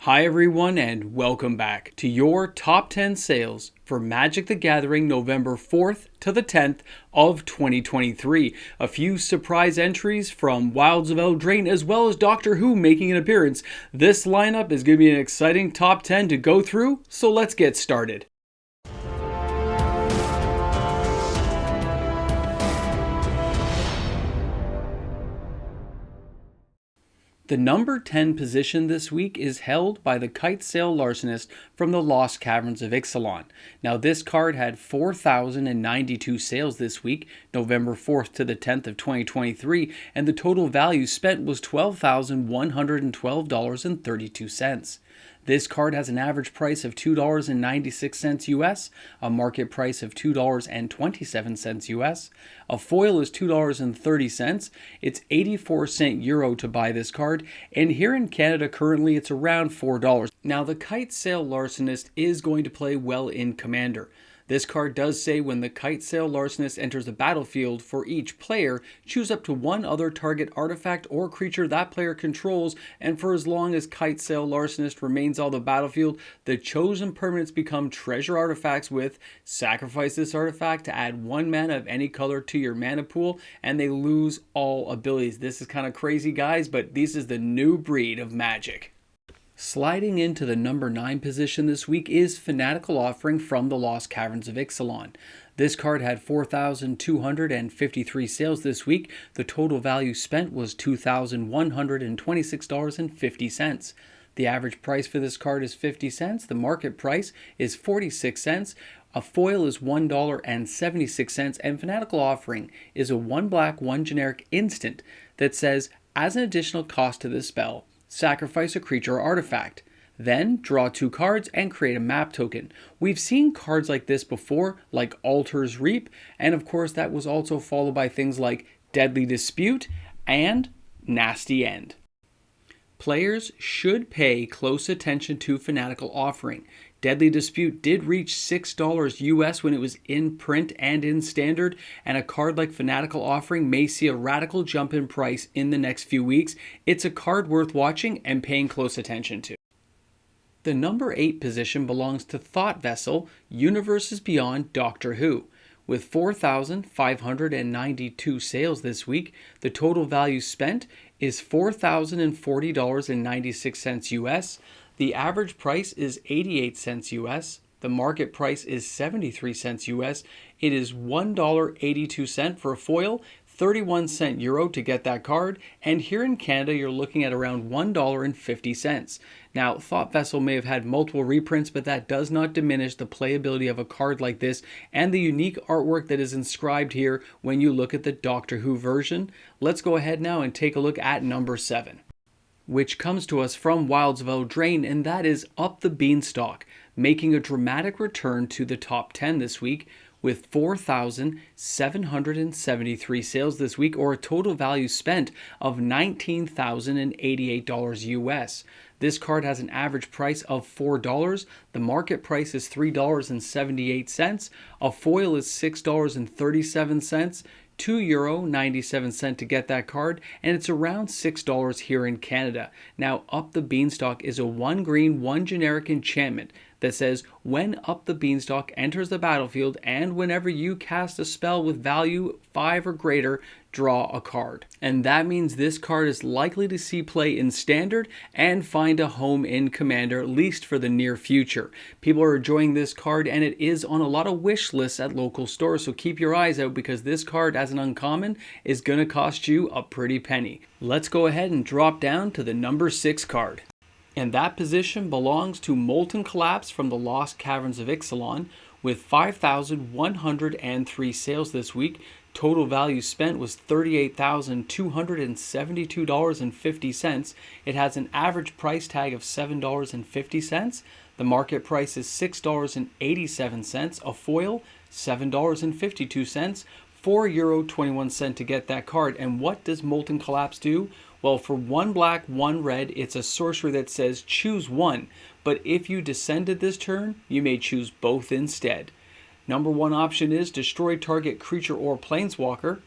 Hi everyone and welcome back to your top 10 sales for Magic the Gathering November 4th to the 10th of 2023. A few surprise entries from Wilds of Eldraine as well as Doctor Who making an appearance. This lineup is going to be an exciting top 10 to go through, so let's get started. The number 10 position this week is held by the Kitesail Larcenist from the Lost Caverns of Ixalan. Now this card had 4,092 sales this week, November 4th to the 10th of 2023, and the total value spent was $12,112.32. This card has an average price of $2.96 US, a market price of $2.27 US. A foil is $2.30. It's 84-cent euro to buy this card, and here in Canada currently it's around $4. Now the Kitesail Larcenist is going to play well in Commander. This card does say when the Kitesail Larcenist enters the battlefield, for each player, choose up to one other target artifact or creature that player controls, and for as long as Kitesail Larcenist remains on the battlefield, the chosen permanents become treasure artifacts with sacrifice this artifact to add 1 mana of any color to your mana pool, and they lose all abilities. This is kind of crazy, guys, but this is the new breed of Magic. Sliding into the number 9 position this week is Fanatical Offering from the Lost Caverns of Ixalan. This card had 4,253 sales this week. The total value spent was $2,126.50. The average price for this card is 50 cents. The market price is 46 cents. A foil is $1.76, and Fanatical Offering is a 1 black, 1 generic instant that says, as an additional cost to this spell, sacrifice a creature or artifact. Then draw 2 cards and create a map token. We've seen cards like this before, like Altar's Reap, and of course that was also followed by things like Deadly Dispute and Nasty End. Players should pay close attention to Fanatical Offering. Deadly Dispute did reach $6 US when it was in print and in standard, and a card like Fanatical Offering may see a radical jump in price in the next few weeks. It's a card worth watching and paying close attention to. The number 8 position belongs to Thought Vessel, Universes Beyond Doctor Who. With 4,592 sales this week, the total value spent is $4,040.96 US. The average price is 88 cents US. The market price is 73 cents US. It is $1.82 for a foil, 31 cent euro to get that card, and here in Canada you're looking at around $1.50. Now, Thought Vessel may have had multiple reprints, but that does not diminish the playability of a card like this and the unique artwork that is inscribed here when you look at the Doctor Who version. Let's go ahead now and take a look at number 7. Which comes to us from Wilds of Eldraine, and that is Up the Beanstalk, making a dramatic return to the top 10 this week with 4,773 sales this week, or a total value spent of $19,088 US. This card has an average price of $4. The market price is $3.78. A foil is $6.37. €2.97 to get that card, and it's around $6 here in Canada. Now, Up the Beanstalk is a 1 green, 1 generic enchantment that says when Up the Beanstalk enters the battlefield and whenever you cast a spell with value 5 or greater, draw a card. And that means this card is likely to see play in Standard and find a home in Commander, at least for the near future. People are enjoying this card, and it is on a lot of wish lists at local stores, so keep your eyes out because this card as an uncommon is going to cost you a pretty penny. Let's go ahead and drop down to the number 6 card. And that position belongs to Molten Collapse from the Lost Caverns of Ixalan with 5,103 sales this week. Total value spent was $38,272.50. It has an average price tag of $7.50. The market price is $6.87. A foil, $7.52. €4.21 to get that card. And what does Molten Collapse do? Well, for 1 black, 1 red, it's a sorcery that says choose one. But if you descended this turn, you may choose both instead. Number 1 option is destroy target creature or planeswalker.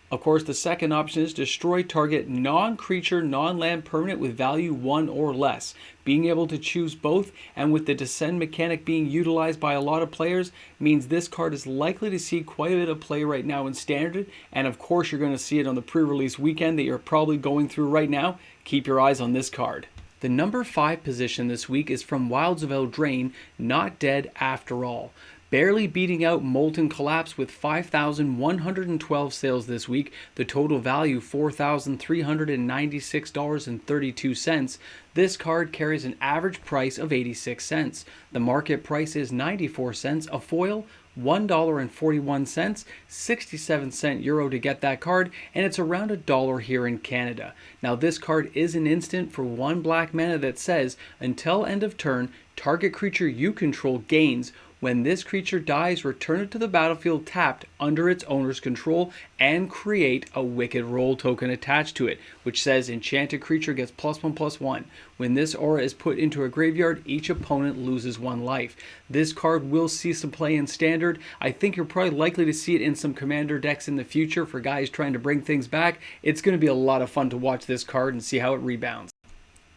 Of course, the second option is destroy target non-creature, non-land permanent with value 1 or less. Being able to choose both, and with the descend mechanic being utilized by a lot of players, means this card is likely to see quite a bit of play right now in Standard, and of course you're going to see it on the pre-release weekend that you're probably going through right now. Keep your eyes on this card. The number 5 position this week is from Wilds of Eldraine, Not Dead After All. Barely beating out Molten Collapse with 5,112 sales this week, the total value $4,396.32. This card carries an average price of 86 cents. The market price is 94 cents. A foil, $1.41, 67-cent euro to get that card, and it's around $1 here in Canada. Now this card is an instant for 1 black mana that says, until end of turn, target creature you control gains. When this creature dies, return it to the battlefield tapped under its owner's control and create a Wicked Roll token attached to it, which says enchanted creature gets +1/+1. When this aura is put into a graveyard, each opponent loses 1 life. This card will see some play in Standard. I think you're probably likely to see it in some Commander decks in the future for guys trying to bring things back. It's going to be a lot of fun to watch this card and see how it rebounds.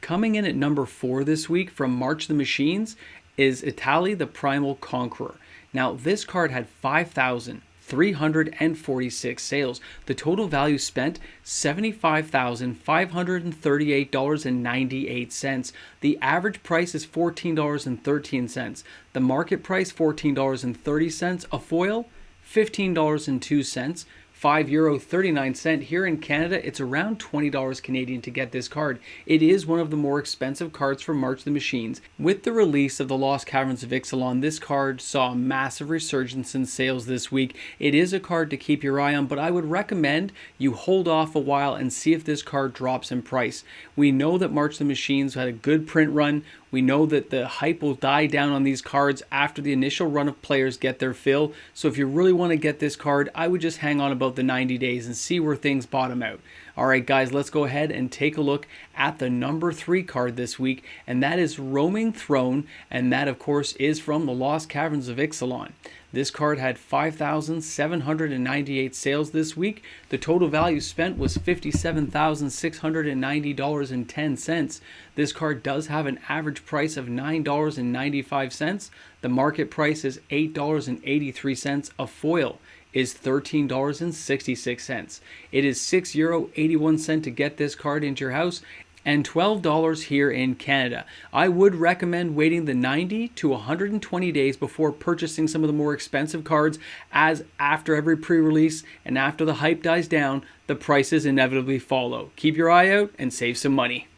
Coming in at number 4 this week from March the Machines is Italy the Primal Conqueror. Now this card had 5,346 sales. The total value spent $75,538.98. The average price is $14.13. The market price $14.30. A foil $15.02. €5.39 here in Canada. It's around $20 Canadian to get this card. It is one of the more expensive cards from March the Machines. With the release of the Lost Caverns of Ixalan, this card saw a massive resurgence in sales this week. It is a card to keep your eye on, but I would recommend you hold off a while and see if this card drops in price. We know that March the Machines had a good print run. We know that the hype will die down on these cards after the initial run of players get their fill. So if you really want to get this card, I would just hang on about the 90 days and see where things bottom out. Alright guys, let's go ahead and take a look at the number 3 card this week, and that is Roaming Throne, and that of course is from the Lost Caverns of Ixalan. This card had 5,798 sales this week. The total value spent was $57,690.10. This card does have an average price of $9.95. The market price is $8.83. A foil is $13.66. It is €6.81 to get this card into your house, and $12 here in Canada. I would recommend waiting the 90 to 120 days before purchasing some of the more expensive cards, as after every pre-release and after the hype dies down, the prices inevitably follow. Keep your eye out and save some money.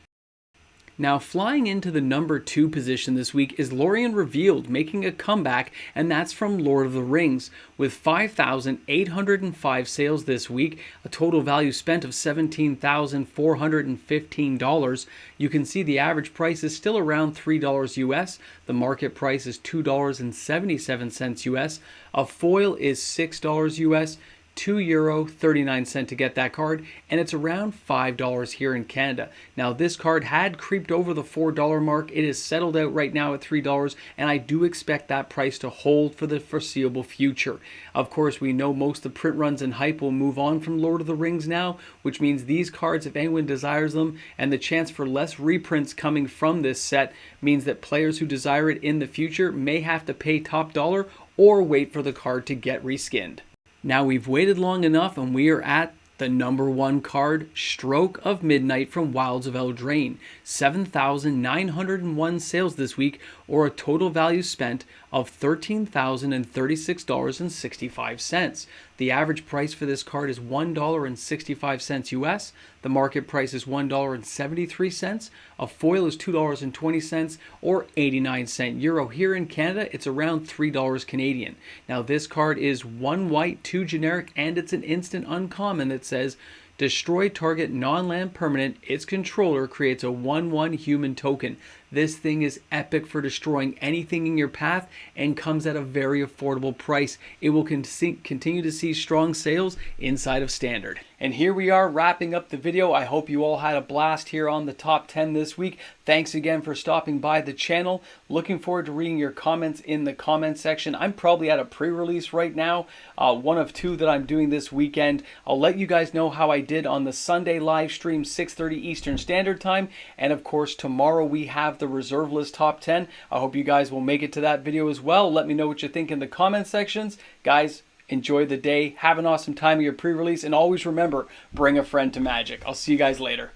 Now, flying into the number 2 position this week is Lorien Revealed, making a comeback, and that's from Lord of the Rings. With 5,805 sales this week, a total value spent of $17,415. You can see the average price is still around $3 US. The market price is $2.77 US. A foil is $6 US. €2.39 to get that card, and it's around $5 here in Canada. Now this card had creeped over the $4 mark. It is settled out right now at $3, and I do expect that price to hold for the foreseeable future. Of course, we know most of the print runs and hype will move on from Lord of the Rings now, which means these cards, if anyone desires them, and the chance for less reprints coming from this set, means that players who desire it in the future may have to pay top dollar or wait for the card to get reskinned. Now we've waited long enough, and we are at the number 1 card, Stroke of Midnight from Wilds of Eldraine. 7,901 sales this week, or a total value spent of $13,036.65. The average price for this card is $1.65 US. The market price is $1.73. A foil is $2.20 or 89-cent euro. Here in Canada, it's around $3 Canadian. Now this card is 1 white, 2 generic, and it's an instant uncommon that says destroy target non-land permanent. Its controller creates a 1/1 human token. This thing is epic for destroying anything in your path and comes at a very affordable price. It will continue to see strong sales inside of Standard. And here we are wrapping up the video. I hope you all had a blast here on the top 10 this week. Thanks again for stopping by the channel. Looking forward to reading your comments in the comment section. I'm probably at a pre-release right now, one of two that I'm doing this weekend. I'll let you guys know how I did on the Sunday live stream, 6:30 Eastern Standard Time. And of course, tomorrow we have the reserve list top 10. I hope you guys will make it to that video as well. Let me know what you think in the comment sections. Guys, enjoy the day. Have an awesome time of your pre-release. And always remember, bring a friend to Magic. I'll see you guys later.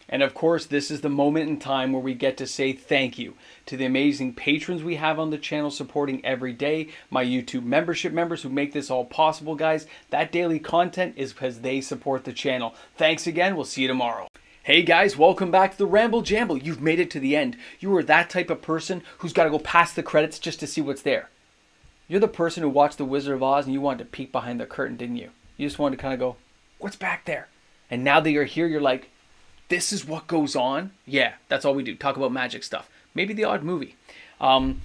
And of course, this is the moment in time where we get to say thank you to the amazing patrons we have on the channel supporting every day. My YouTube membership members who make this all possible, guys. That daily content is because they support the channel. Thanks again. We'll see you tomorrow. Hey guys, welcome back to the Ramble Jamble. You've made it to the end. You are that type of person who's got to go past the credits just to see what's there. You're the person who watched The Wizard of Oz and you wanted to peek behind the curtain, didn't you? You just wanted to kind of go, what's back there? And now that you're here, you're like, this is what goes on? Yeah, that's all we do. Talk about magic stuff. Maybe the odd movie. No,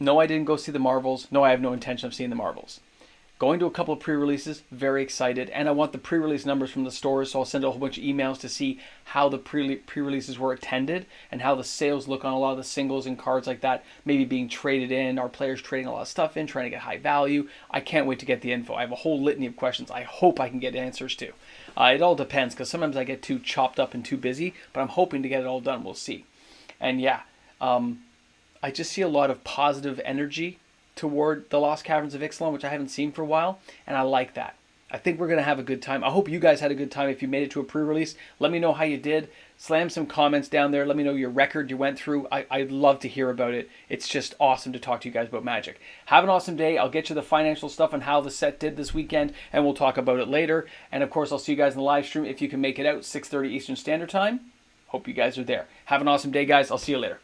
I didn't go see the Marvels. No, I have no intention of seeing the Marvels. Going to a couple of pre-releases, very excited. And I want the pre-release numbers from the stores, so I'll send a whole bunch of emails to see how the pre-releases were attended and how the sales look on a lot of the singles and cards like that, maybe being traded in, our players trading a lot of stuff in, trying to get high value. I can't wait to get the info. I have a whole litany of questions I hope I can get answers to. It all depends, because sometimes I get too chopped up and too busy, but I'm hoping to get it all done. We'll see. And yeah, I just see a lot of positive energy toward the Lost Caverns of Ixalan, which I haven't seen for a while, and I like that. I think we're going to have a good time. I hope you guys had a good time if you made it to a pre-release. Let me know how you did. Slam some comments down there. Let me know your record you went through. I'd love to hear about it. It's just awesome to talk to you guys about Magic. Have an awesome day. I'll get you the financial stuff on how the set did this weekend, and we'll talk about it later. And of course, I'll see you guys in the live stream if you can make it out, 6:30 Eastern Standard Time. Hope you guys are there. Have an awesome day, guys. I'll see you later.